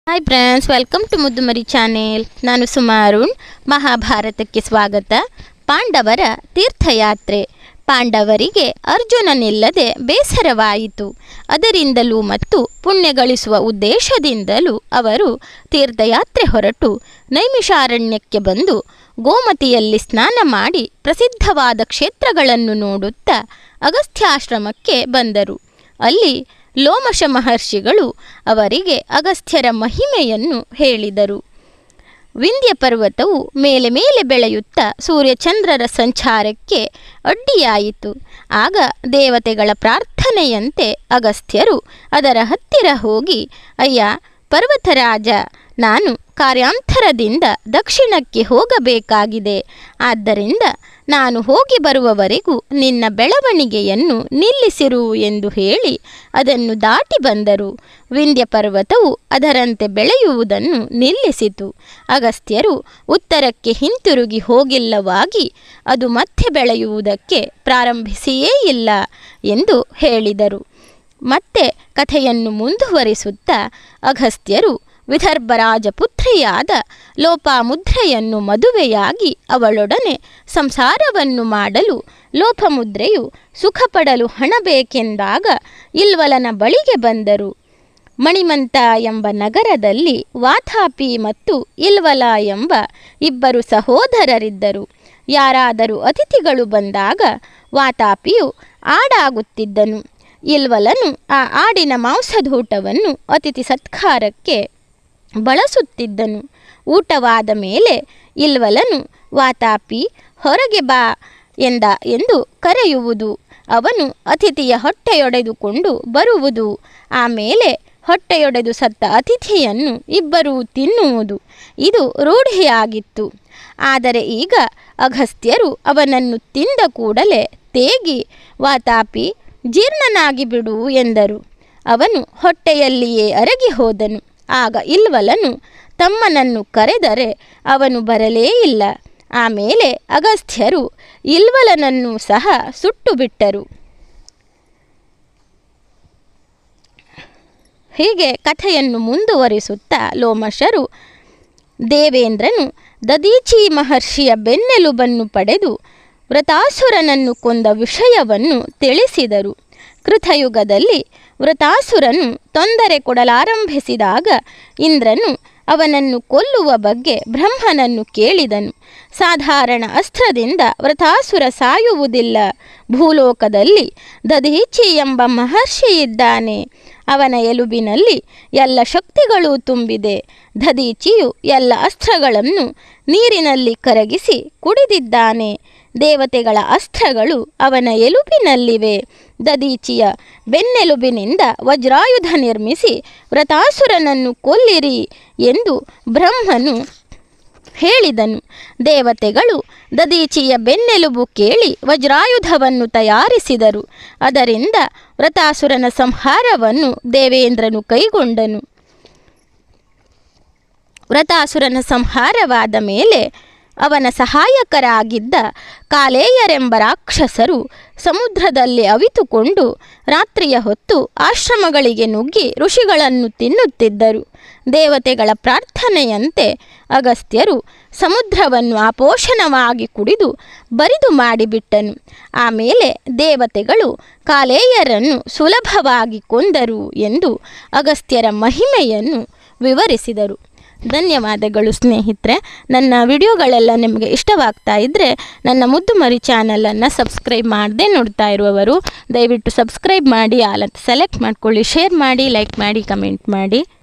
Hi friends, welcome to ಮುದ್ದುಮರಿ channel. ನಾನು ಸುಮಾರುಣ್. ಮಹಾಭಾರತಕ್ಕೆ ಸ್ವಾಗತ. ಪಾಂಡವರ ತೀರ್ಥಯಾತ್ರೆ. ಪಾಂಡವರಿಗೆ ಅರ್ಜುನನಿಲ್ಲದೆ ಬೇಸರವಾಯಿತು. ಅದರಿಂದಲೂ ಮತ್ತು ಪುಣ್ಯ ಗಳಿಸುವ ಉದ್ದೇಶದಿಂದಲೂ ಅವರು ತೀರ್ಥಯಾತ್ರೆ ಹೊರಟು ನೈಮಿಷಾರಣ್ಯಕ್ಕೆ ಬಂದು ಗೋಮತಿಯಲ್ಲಿ ಸ್ನಾನ ಮಾಡಿ ಪ್ರಸಿದ್ಧವಾದ ಕ್ಷೇತ್ರಗಳನ್ನು ನೋಡುತ್ತಾ ಅಗಸ್ತ್ಯಾಶ್ರಮಕ್ಕೆ ಬಂದರು. ಅಲ್ಲಿ ಲೋಮಶ ಮಹರ್ಷಿಗಳು ಅವರಿಗೆ ಅಗಸ್ತ್ಯರ ಮಹಿಮೆಯನ್ನು ಹೇಳಿದರು. ವಿಂಧ್ಯ ಪರ್ವತವು ಮೇಲೆ ಮೇಲೆ ಬೆಳೆಯುತ್ತಾ ಸೂರ್ಯಚಂದ್ರರ ಸಂಚಾರಕ್ಕೆ ಅಡ್ಡಿಯಾಯಿತು. ಆಗ ದೇವತೆಗಳ ಪ್ರಾರ್ಥನೆಯಂತೆ ಅಗಸ್ತ್ಯರು ಅದರ ಹತ್ತಿರ ಹೋಗಿ, ಅಯ್ಯ ಪರ್ವತರಾಜ, ನಾನು ಕಾರ್ಯಾಂತರದಿಂದ ದಕ್ಷಿಣಕ್ಕೆ ಹೋಗಬೇಕಾಗಿದೆ. ಆದ್ದರಿಂದ ನಾನು ಹೋಗಿ ಬರುವವರೆಗೂ ನಿನ್ನ ಬೆಳವಣಿಗೆಯನ್ನು ನಿಲ್ಲಿಸಿರು ಎಂದು ಹೇಳಿ ಅದನ್ನು ದಾಟಿ ಬಂದರು. ವಿಂಧ್ಯ ಪರ್ವತವು ಅದರಂತೆ ಬೆಳೆಯುವುದನ್ನು ನಿಲ್ಲಿಸಿತು. ಅಗಸ್ತ್ಯರು ಉತ್ತರಕ್ಕೆ ಹಿಂತಿರುಗಿ ಹೋಗಿಲ್ಲವಾಗಿ ಅದು ಮತ್ತೆ ಬೆಳೆಯುವುದಕ್ಕೆ ಪ್ರಾರಂಭಿಸಿಯೇ ಇಲ್ಲ ಎಂದು ಹೇಳಿದರು. ಮತ್ತೆ ಕಥೆಯನ್ನು ಮುಂದುವರಿಸುತ್ತಾ ಅಗಸ್ತ್ಯರು ವಿದರ್ಭರಾಜ ಪುತ್ರಿಯಾದ ಲೋಪಾಮುದ್ರೆಯನ್ನು ಮದುವೆಯಾಗಿ ಅವಳೊಡನೆ ಸಂಸಾರವನ್ನು ಮಾಡಲು ಲೋಪಮುದ್ರೆಯು ಸುಖಪಡಲು ಹಣ ಬೇಕೆಂದಾಗ ಇಲ್ವಲನ ಬಳಿಗೆ ಬಂದರು. ಮಣಿಮಂತ ಎಂಬ ನಗರದಲ್ಲಿ ವಾತಾಪಿ ಮತ್ತು ಇಲ್ವಲ ಎಂಬ ಇಬ್ಬರು ಸಹೋದರರಿದ್ದರು. ಯಾರಾದರೂ ಅತಿಥಿಗಳು ಬಂದಾಗ ವಾತಾಪಿಯು ಆಡಾಗುತ್ತಿದ್ದನು. ಇಲ್ವಲನು ಆ ಆಡಿನ ಮಾಂಸದೂಟವನ್ನು ಅತಿಥಿ ಸತ್ಕಾರಕ್ಕೆ ಬಳಸುತ್ತಿದ್ದನು. ಊಟವಾದ ಮೇಲೆ ಇಲ್ವಲನು ವಾತಾಪಿ ಹೊರಗೆ ಬಾ ಎಂದು ಕರೆಯುವುದು. ಅವನು ಅತಿಥಿಯ ಹೊಟ್ಟೆಯೊಡೆದುಕೊಂಡು ಬರುವುದು. ಆಮೇಲೆ ಹೊಟ್ಟೆಯೊಡೆದು ಸತ್ತ ಅತಿಥಿಯನ್ನು ಇಬ್ಬರೂ ತಿನ್ನುವುದು. ಇದು ರೂಢಿಯಾಗಿತ್ತು. ಆದರೆ ಈಗ ಅಗಸ್ತ್ಯರು ಅವನನ್ನು ತಿಂದ ಕೂಡಲೇ ತೇಗಿ, ವಾತಾಪಿ ಜೀರ್ಣನಾಗಿ ಬಿಡು ಎಂದರು. ಅವನು ಹೊಟ್ಟೆಯಲ್ಲಿಯೇ ಅರಗಿ ಹೋದನು. ಆಗ ಇಲ್ವಲನು ತಮ್ಮನನ್ನು ಕರೆದರೆ ಅವನು ಬರಲೇ ಇಲ್ಲ. ಆಮೇಲೆ ಅಗಸ್ತ್ಯರು ಇಲ್ವಲನನ್ನು ಸಹ ಸುಟ್ಟು ಬಿಟ್ಟರು. ಹೀಗೆ ಕಥೆಯನ್ನು ಮುಂದುವರಿಸುತ್ತಾ ಲೋಮಶರು, ದೇವೇಂದ್ರನು ದದೀಚಿ ಮಹರ್ಷಿಯ ಬೆನ್ನೆಲುಬನ್ನು ಪಡೆದು ವೃತಾಸುರನನ್ನು ಕೊಂದ ವಿಷಯವನ್ನು ತಿಳಿಸಿದರು. ಕೃತಯುಗದಲ್ಲಿ ವೃತಾಸುರನು ತೊಂದರೆ ಕೊಡಲಾರಂಭಿಸಿದಾಗ ಇಂದ್ರನು ಅವನನ್ನು ಕೊಲ್ಲುವ ಬಗ್ಗೆ ಬ್ರಹ್ಮನನ್ನು ಕೇಳಿದನು. ಸಾಧಾರಣ ಅಸ್ತ್ರದಿಂದ ವೃತಾಸುರ ಸಾಯುವುದಿಲ್ಲ. ಭೂಲೋಕದಲ್ಲಿ ದದೀಚಿ ಎಂಬ ಮಹರ್ಷಿ ಇದ್ದಾನೆ. ಅವನ ಎಲುಬಿನಲ್ಲಿ ಎಲ್ಲ ಶಕ್ತಿಗಳೂ ತುಂಬಿದೆ. ದದೀಚಿಯು ಎಲ್ಲ ಅಸ್ತ್ರಗಳನ್ನು ನೀರಿನಲ್ಲಿ ಕರಗಿಸಿ ಕುಡಿದಿದ್ದಾನೆ. ದೇವತೆಗಳ ಅಸ್ತ್ರಗಳು ಅವನ ಎಲುಬಿನಲ್ಲಿವೆ. ದದೀಚಿಯ ಬೆನ್ನೆಲುಬಿನಿಂದ ವಜ್ರಾಯುಧ ನಿರ್ಮಿಸಿ ವೃತಾಸುರನನ್ನು ಕೊಲ್ಲಿರಿ ಎಂದು ಬ್ರಹ್ಮನು ಹೇಳಿದನು. ದೇವತೆಗಳು ದದೀಚಿಯ ಬೆನ್ನೆಲುಬು ಕೇಳಿ ವಜ್ರಾಯುಧವನ್ನು ತಯಾರಿಸಿದರು. ಅದರಿಂದ ವೃತಾಸುರನ ಸಂಹಾರವನ್ನು ದೇವೇಂದ್ರನು ಕೈಗೊಂಡನು. ವೃತಾಸುರನ ಸಂಹಾರವಾದ ಮೇಲೆ ಅವನ ಸಹಾಯಕರಾಗಿದ್ದ ಕಾಲೇಯರೆಂಬ ರಾಕ್ಷಸರು ಸಮುದ್ರದಲ್ಲಿ ಅವಿತುಕೊಂಡು ರಾತ್ರಿಯ ಹೊತ್ತು ಆಶ್ರಮಗಳಿಗೆ ನುಗ್ಗಿ ಋಷಿಗಳನ್ನು ತಿನ್ನುತ್ತಿದ್ದರು. ದೇವತೆಗಳ ಪ್ರಾರ್ಥನೆಯಂತೆ ಅಗಸ್ತ್ಯರು ಸಮುದ್ರವನ್ನು ಆಪೋಷಣವಾಗಿ ಕುಡಿದು ಬರಿದು ಮಾಡಿಬಿಟ್ಟನು. ಆಮೇಲೆ ದೇವತೆಗಳು ಕಾಲೇಯರನ್ನು ಸುಲಭವಾಗಿ ಕೊಂದರು ಎಂದು ಅಗಸ್ತ್ಯರ ಮಹಿಮೆಯನ್ನು ವಿವರಿಸಿದರು. ಧನ್ಯವಾದಗಳು ಸ್ನೇಹಿತರೆ. ನನ್ನ ವಿಡಿಯೋಗಳೆಲ್ಲ ನಿಮಗೆ ಇಷ್ಟವಾಗ್ತಾ ಇದ್ದರೆ ನನ್ನ ಮುದ್ದುಮರಿ ಚಾನಲನ್ನು ಸಬ್ಸ್ಕ್ರೈಬ್ ಮಾಡದೆ ನೋಡ್ತಾ ಇರುವವರು ದಯವಿಟ್ಟು ಸಬ್ಸ್ಕ್ರೈಬ್ ಮಾಡಿ, ಆಲ್ ಅಂತ ಸೆಲೆಕ್ಟ್ ಮಾಡ್ಕೊಳ್ಳಿ, ಶೇರ್ ಮಾಡಿ, ಲೈಕ್ ಮಾಡಿ, ಕಮೆಂಟ್ ಮಾಡಿ.